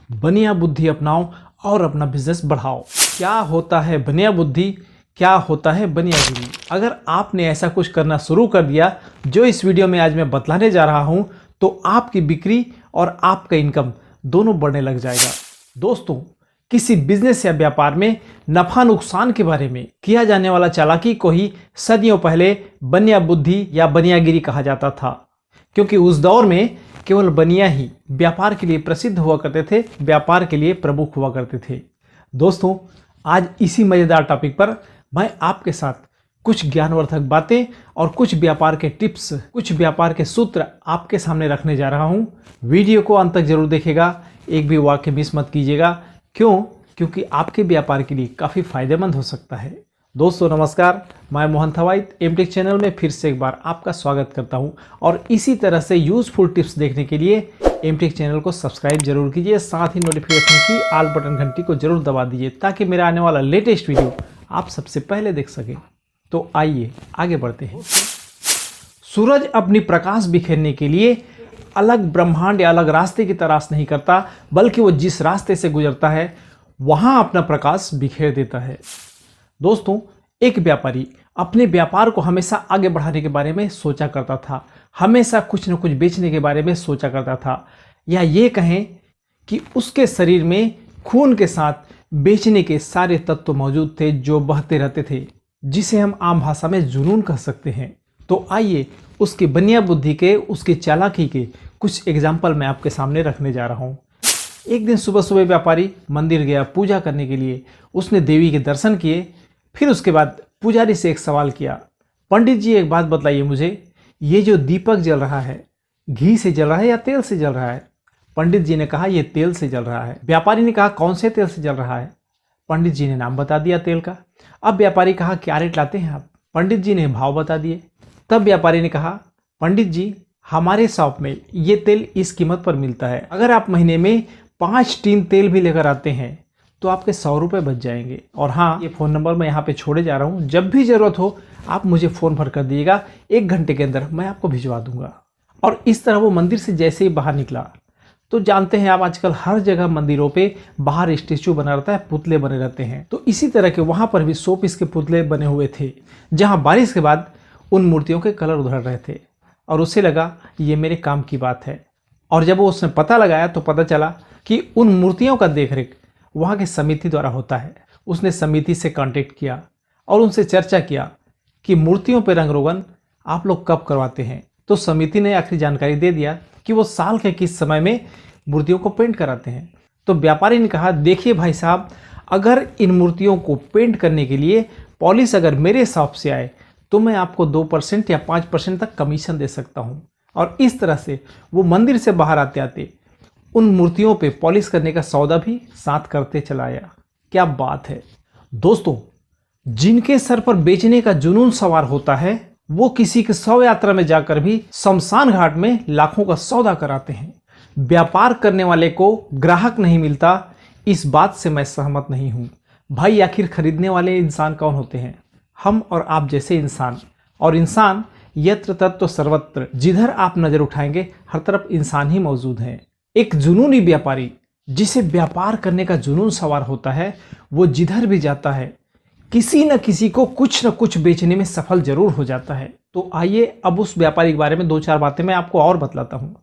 बनिया बुद्धि अपनाओ और अपना बिजनेस बढ़ाओ। क्या होता है बनिया बुद्धि, क्या होता है बनियागिरी? अगर आपने ऐसा कुछ करना शुरू कर दिया जो इस वीडियो में आज मैं बतलाने जा रहा हूं, तो आपकी बिक्री और आपका इनकम दोनों बढ़ने लग जाएगा। दोस्तों, किसी बिजनेस या व्यापार में नफा नुकसान के बारे में किया जाने वाला चालाकी को ही सदियों पहले बनिया बुद्धि या बनियागिरी कहा जाता था, क्योंकि उस दौर में केवल बनिया ही व्यापार के लिए प्रसिद्ध हुआ करते थे, व्यापार के लिए प्रमुख हुआ करते थे। दोस्तों, आज इसी मजेदार टॉपिक पर मैं आपके साथ कुछ ज्ञानवर्धक बातें और कुछ व्यापार के टिप्स, कुछ व्यापार के सूत्र आपके सामने रखने जा रहा हूं। वीडियो को अंत तक जरूर देखिएगा, एक भी वाक्य मिस मत कीजिएगा। क्यों? क्योंकि आपके व्यापार के लिए काफ़ी फायदेमंद हो सकता है। दोस्तों नमस्कार, मैं मोहन थवाइट एमटेक चैनल में फिर से एक बार आपका स्वागत करता हूं और इसी तरह से यूजफुल टिप्स देखने के लिए एमटेक चैनल को सब्सक्राइब जरूर कीजिए, साथ ही नोटिफिकेशन की ऑल बटन घंटी को जरूर दबा दीजिए ताकि मेरा आने वाला लेटेस्ट वीडियो आप सबसे पहले देख सकें। तो आइए आगे बढ़ते हैं। सूरज अपनी प्रकाश बिखेरने के लिए अलग ब्रह्मांड या अलग रास्ते की तलाश नहीं करता, बल्कि वो जिस रास्ते से गुजरता है वहां अपना प्रकाश बिखेर देता है। दोस्तों, एक व्यापारी अपने व्यापार को हमेशा आगे बढ़ाने के बारे में सोचा करता था, हमेशा कुछ न कुछ बेचने के बारे में सोचा करता था, या ये कहें कि उसके शरीर में खून के साथ बेचने के सारे तत्व मौजूद थे जो बहते रहते थे, जिसे हम आम भाषा में जुनून कह सकते हैं। तो आइए उसकी बनिया बुद्धि के, उसकी चालाकी के कुछ एग्जाम्पल मैं आपके सामने रखने जा रहा हूँ। एक दिन सुबह सुबह व्यापारी मंदिर गया पूजा करने के लिए। उसने देवी के दर्शन किए, फिर उसके बाद पुजारी से एक सवाल किया, पंडित जी एक बात बतलाइए मुझे, ये जो दीपक जल रहा है घी से जल रहा है या तेल से जल रहा है? पंडित जी ने कहा ये तेल से जल रहा है। व्यापारी ने कहा कौन से तेल से जल रहा है? पंडित जी ने नाम बता दिया तेल का। अब व्यापारी कहा क्या रेट लाते हैं आप? पंडित जी ने भाव बता दिए। तब व्यापारी ने कहा पंडित जी, हमारे शॉप में ये तेल इस कीमत पर मिलता है, अगर आप महीने में 5 टीन तेल भी लेकर आते हैं तो आपके 100 रुपये बच जाएंगे। और हाँ, ये फ़ोन नंबर मैं यहाँ पे छोड़े जा रहा हूँ, जब भी ज़रूरत हो आप मुझे फ़ोन पर कर दिएगा, 1 घंटे के अंदर मैं आपको भिजवा दूंगा। और इस तरह वो मंदिर से जैसे ही बाहर निकला, तो जानते हैं आप आजकल हर जगह मंदिरों पे बाहर स्टेचू बना रहता है, पुतले बने रहते हैं, तो इसी तरह के वहाँ पर भी 100 पीस के पुतले बने हुए थे, जहाँ बारिश के बाद उन मूर्तियों के कलर उधड़ रहे थे। और उसे लगा ये मेरे काम की बात है, और जब वो उसने पता लगाया तो पता चला कि उन मूर्तियों का देखरेख वहाँ की समिति द्वारा होता है। उसने समिति से कांटेक्ट किया और उनसे चर्चा किया कि मूर्तियों पर रंग रोगन आप लोग कब करवाते हैं। तो समिति ने आखिरी जानकारी दे दिया कि वो साल के किस समय में मूर्तियों को पेंट कराते हैं। तो व्यापारी ने कहा देखिए भाई साहब, अगर इन मूर्तियों को पेंट करने के लिए पॉलिश अगर मेरे शॉप से आए तो मैं आपको 2% या 5% तक कमीशन दे सकता हूँ। और इस तरह से वो मंदिर से बाहर आते आते उन मूर्तियों पे पॉलिश करने का सौदा भी साथ करते चला आया। क्या बात है दोस्तों, जिनके सर पर बेचने का जुनून सवार होता है वो किसी के शव यात्रा में जाकर भी शमशान घाट में लाखों का सौदा कराते हैं। व्यापार करने वाले को ग्राहक नहीं मिलता, इस बात से मैं सहमत नहीं हूँ। भाई आखिर खरीदने वाले इंसान कौन होते हैं? हम और आप जैसे इंसान। और इंसान यत्र तत्र सर्वत्र, जिधर आप नजर उठाएंगे हर तरफ इंसान ही मौजूद है। एक जुनूनी व्यापारी जिसे व्यापार करने का जुनून सवार होता है, वो जिधर भी जाता है किसी न किसी को कुछ न कुछ बेचने में सफल जरूर हो जाता है। तो आइए अब उस व्यापारी के बारे में 2-4 बातें मैं आपको और बतलाता हूँ।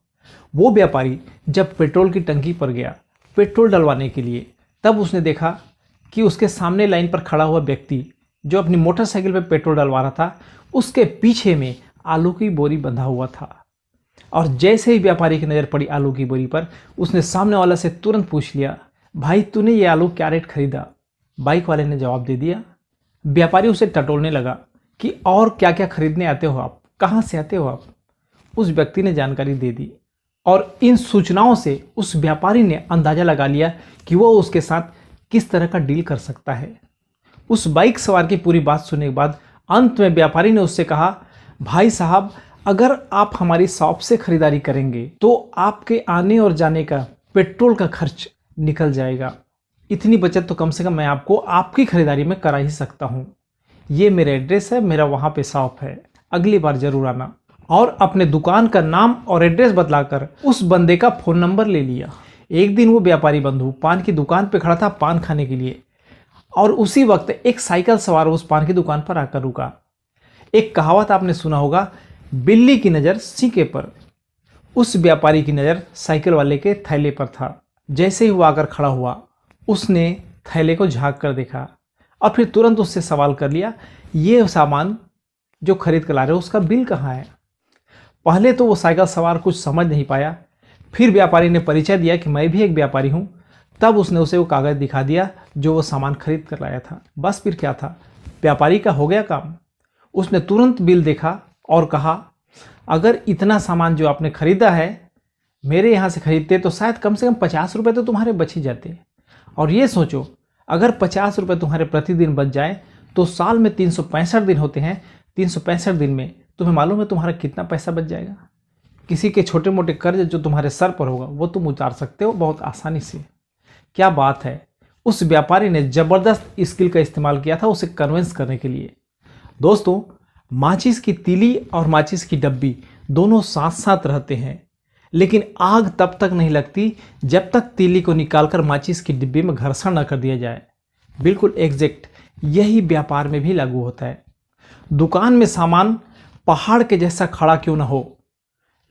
वो व्यापारी जब पेट्रोल की टंकी पर गया पेट्रोल डलवाने के लिए, तब उसने देखा कि उसके सामने लाइन पर खड़ा हुआ व्यक्ति जो अपनी मोटरसाइकिल पर पेट्रोल डलवा रहा था, उसके पीछे में आलू की बोरी बंधा हुआ था। और जैसे ही व्यापारी की नज़र पड़ी आलू की बोरी पर, उसने सामने वाला से तुरंत पूछ लिया, भाई तूने ये आलू क्या रेट खरीदा? बाइक वाले ने जवाब दे दिया। व्यापारी उसे टटोलने लगा कि और क्या क्या खरीदने आते हो आप, कहाँ से आते हो आप? उस व्यक्ति ने जानकारी दे दी और इन सूचनाओं से उस व्यापारी ने अंदाज़ा लगा लिया कि वो उसके साथ किस तरह का डील कर सकता है। उस बाइक सवार की पूरी बात सुनने के बाद अंत में व्यापारी ने उससे कहा, भाई साहब, अगर आप हमारी शॉप से खरीदारी करेंगे तो आपके आने और जाने का पेट्रोल का खर्च निकल जाएगा। इतनी बचत तो कम से कम मैं आपको आपकी खरीदारी में करा ही सकता हूँ। ये मेरा एड्रेस है, मेरा वहाँ पे शॉप है, अगली बार जरूर आना। और अपने दुकान का नाम और एड्रेस बतलाकर उस बंदे का फ़ोन नंबर ले लिया। एक दिन वो व्यापारी बंधु पान की दुकान पे खड़ा था पान खाने के लिए, और उसी वक्त एक साइकिल सवार उस पान की दुकान पर आकर रुका। एक कहावत आपने सुना होगा, बिल्ली की नज़र सीके पर। उस व्यापारी की नज़र साइकिल वाले के थैले पर था। जैसे ही वो आकर खड़ा हुआ, उसने थैले को झाँक कर देखा और फिर तुरंत उससे सवाल कर लिया, ये सामान जो खरीद कर ला रहे हो उसका बिल कहाँ है। पहले तो वो साइकिल सवार कुछ समझ नहीं पाया, फिर व्यापारी ने परिचय दिया कि मैं भी एक व्यापारी हूँ। तब उसने उसे वो कागज़ दिखा दिया जो वो सामान खरीद कर लाया था। बस फिर क्या था, व्यापारी का हो गया काम। उसने तुरंत बिल देखा और कहा, अगर इतना सामान जो आपने खरीदा है मेरे यहाँ से खरीदते तो शायद कम से कम 50 रुपये तो तुम्हारे बच ही जाते। और ये सोचो, अगर 50 रुपये तुम्हारे प्रतिदिन बच जाए तो साल में 365 दिन होते हैं। 365 दिन में तुम्हें मालूम है तुम्हारा कितना पैसा बच जाएगा। किसी के छोटे मोटे कर्ज जो तुम्हारे सर पर होगा वो तुम उतार सकते हो बहुत आसानी से। क्या बात है, उस व्यापारी ने ज़बरदस्त स्किल का इस्तेमाल किया था उसे कन्विंस करने के लिए। दोस्तों, माचिस की तीली और माचिस की डब्बी दोनों साथ साथ रहते हैं, लेकिन आग तब तक नहीं लगती जब तक तीली को निकालकर माचिस की डिब्बी में घर्षण न कर दिया जाए। बिल्कुल एग्जैक्ट यही व्यापार में भी लागू होता है। दुकान में सामान पहाड़ के जैसा खड़ा क्यों न हो,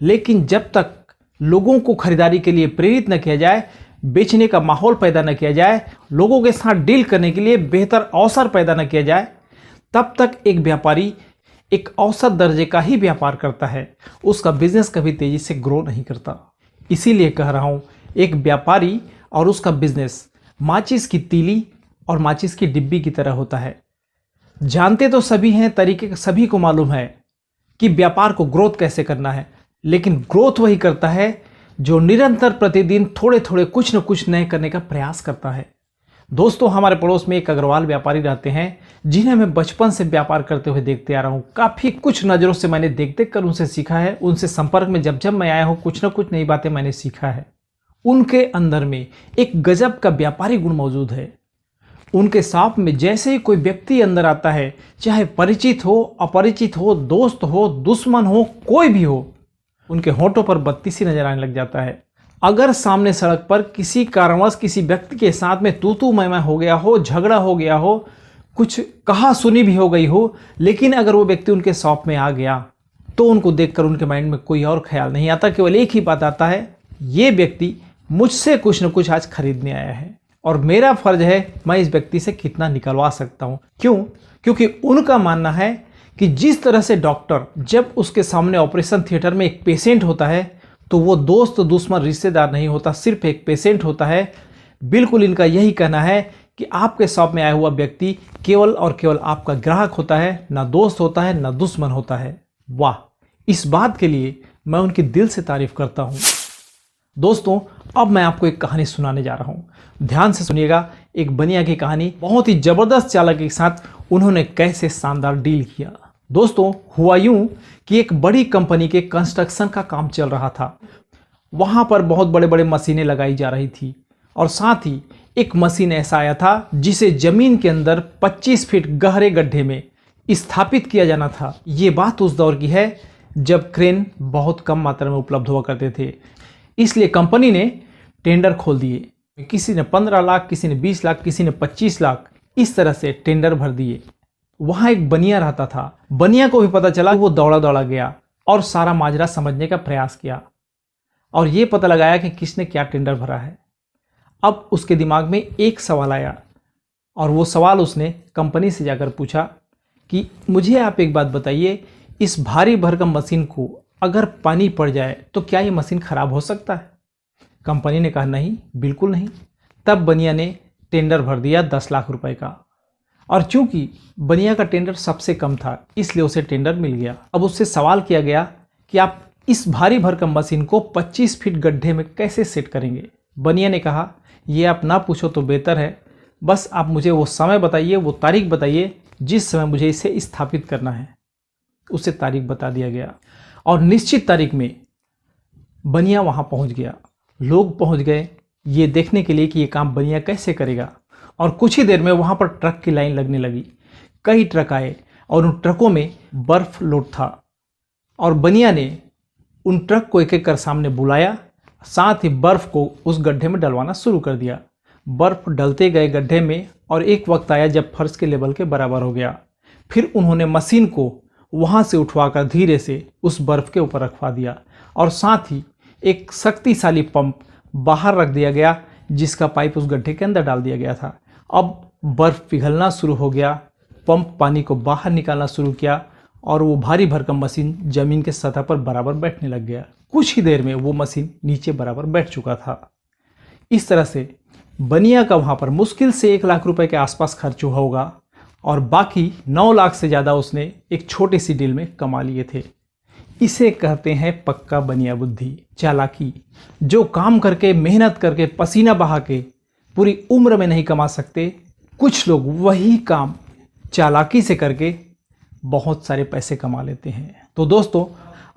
लेकिन जब तक लोगों को खरीदारी के लिए प्रेरित न किया जाए, बेचने का माहौल पैदा न किया जाए, लोगों के साथ डील करने के लिए बेहतर अवसर पैदा न किया जाए, तब तक एक व्यापारी एक औसत दर्जे का ही व्यापार करता है। उसका बिजनेस कभी तेजी से ग्रो नहीं करता। इसीलिए कह रहा हूँ, एक व्यापारी और उसका बिजनेस माचिस की तीली और माचिस की डिब्बी की तरह होता है। जानते तो सभी हैं, तरीके सभी को मालूम है कि व्यापार को ग्रोथ कैसे करना है, लेकिन ग्रोथ वही करता है जो निरंतर प्रतिदिन थोड़े थोड़े कुछ न कुछ नए करने का प्रयास करता है। दोस्तों, हमारे पड़ोस में एक अग्रवाल व्यापारी रहते हैं जिन्हें मैं बचपन से व्यापार करते हुए देखते आ रहा हूँ। काफ़ी कुछ नज़रों से मैंने देख देख कर उनसे सीखा है। उनसे संपर्क में जब जब मैं आया हूँ कुछ न कुछ नई बातें मैंने सीखा है। उनके अंदर में एक गजब का व्यापारी गुण मौजूद है। उनके शॉप में जैसे ही कोई व्यक्ति अंदर आता है, चाहे परिचित हो, अपरिचित हो, दोस्त हो, दुश्मन हो, कोई भी हो, उनके होठों पर बत्ती सी नजर आने लग जाता है। अगर सामने सड़क पर किसी कारणवश किसी व्यक्ति के साथ में तू मैं हो गया हो, झगड़ा हो गया हो, कुछ कहा सुनी भी हो गई हो, लेकिन अगर वो व्यक्ति उनके शॉप में आ गया तो उनको देखकर उनके माइंड में कोई और ख्याल नहीं आता, केवल एक ही बात आता है, ये व्यक्ति मुझसे कुछ न कुछ आज खरीदने आया है और मेरा फर्ज है मैं इस व्यक्ति से कितना निकलवा सकता हूँ। क्यों? क्योंकि उनका मानना है कि जिस तरह से डॉक्टर जब उसके सामने ऑपरेशन थिएटर में एक पेशेंट होता है तो वो दोस्त दुश्मन रिश्तेदार नहीं होता, सिर्फ एक पेशेंट होता है। बिल्कुल इनका यही कहना है कि आपके शॉप में आया हुआ व्यक्ति केवल और केवल आपका ग्राहक होता है, ना दोस्त होता है, ना दुश्मन होता है। वाह, इस बात के लिए मैं उनकी दिल से तारीफ करता हूँ। दोस्तों, अब मैं आपको एक कहानी सुनाने जा रहा हूँ, ध्यान से सुनिएगा। एक बनिया की कहानी, बहुत ही जबरदस्त चालाकी के साथ उन्होंने कैसे शानदार डील किया। दोस्तों, हुआ यूं कि एक बड़ी कंपनी के कंस्ट्रक्शन का काम चल रहा था। वहां पर बहुत बड़े बड़े मशीनें लगाई जा रही थी और साथ ही एक मशीन ऐसा आया था जिसे जमीन के अंदर 25 फीट गहरे गड्ढे में स्थापित किया जाना था। ये बात उस दौर की है जब क्रेन बहुत कम मात्रा में उपलब्ध हुआ करते थे, इसलिए कंपनी ने टेंडर खोल दिए। किसी ने 15 लाख, किसी ने 20 लाख, किसी ने 25 लाख, इस तरह से टेंडर भर दिए। वहां एक बनिया रहता था। बनिया को भी पता चला, वो दौड़ा दौड़ा गया और सारा माजरा समझने का प्रयास किया और ये पता लगाया कि किसने क्या टेंडर भरा है। अब उसके दिमाग में एक सवाल आया और वो सवाल उसने कंपनी से जाकर पूछा कि मुझे आप एक बात बताइए, इस भारी भरकम मशीन को अगर पानी पड़ जाए तो क्या ये मशीन खराब हो सकता है? कंपनी ने कहा नहीं, बिल्कुल नहीं। तब बनिया ने टेंडर भर दिया 10 लाख रुपए का, और चूंकि बनिया का टेंडर सबसे कम था इसलिए उसे टेंडर मिल गया। अब उससे सवाल किया गया कि आप इस भारी भरकम मशीन को 25 फीट गड्ढे में कैसे सेट करेंगे? बनिया ने कहा, ये आप ना पूछो तो बेहतर है, बस आप मुझे वो समय बताइए, वो तारीख बताइए जिस समय मुझे इसे स्थापित करना है। उसे तारीख बता दिया गया और निश्चित तारीख में बनिया वहाँ पहुँच गया। लोग पहुँच गए ये देखने के लिए कि ये काम बनिया कैसे करेगा, और कुछ ही देर में वहाँ पर ट्रक की लाइन लगने लगी। कई ट्रक आए और उन ट्रकों में बर्फ लोड था और बनिया ने उन ट्रक को एक एक कर सामने बुलाया, साथ ही बर्फ़ को उस गड्ढे में डलवाना शुरू कर दिया। बर्फ़ डलते गए गड्ढे में और एक वक्त आया जब फर्श के लेवल के बराबर हो गया। फिर उन्होंने मशीन को वहाँ से उठवाकर धीरे से उस बर्फ़ के ऊपर रखवा दिया और साथ ही एक शक्तिशाली पंप बाहर रख दिया गया जिसका पाइप उस गड्ढे के अंदर डाल दिया गया था। अब बर्फ़ पिघलना शुरू हो गया, पंप पानी को बाहर निकालना शुरू किया और वो भारी भरकम मशीन ज़मीन के सतह पर बराबर बैठने लग गया। कुछ ही देर में वो मशीन नीचे बराबर बैठ चुका था। इस तरह से बनिया का वहाँ पर मुश्किल से 1 लाख रुपए के आसपास खर्च हुआ होगा और बाकी 9 लाख से ज़्यादा उसने एक छोटी सी डील में कमा लिए थे। इसे कहते हैं पक्का बनिया बुद्धि, चालाकी। जो काम करके, मेहनत करके, पसीना बहा के पूरी उम्र में नहीं कमा सकते, कुछ लोग वही काम चालाकी से करके बहुत सारे पैसे कमा लेते हैं। तो दोस्तों,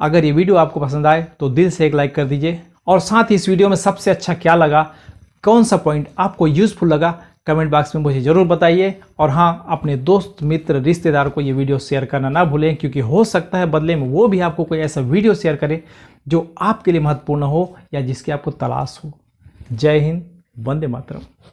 अगर ये वीडियो आपको पसंद आए तो दिल से एक लाइक कर दीजिए और साथ ही इस वीडियो में सबसे अच्छा क्या लगा, कौन सा पॉइंट आपको यूज़फुल लगा, कमेंट बॉक्स में मुझे ज़रूर बताइए। और हाँ, अपने दोस्त, मित्र, रिश्तेदार को ये वीडियो शेयर करना ना भूलें, क्योंकि हो सकता है बदले में वो भी आपको कोई ऐसा वीडियो शेयर करे जो आपके लिए महत्वपूर्ण हो या जिसकी आपको तलाश हो। जय हिंद, वंदे मातरम।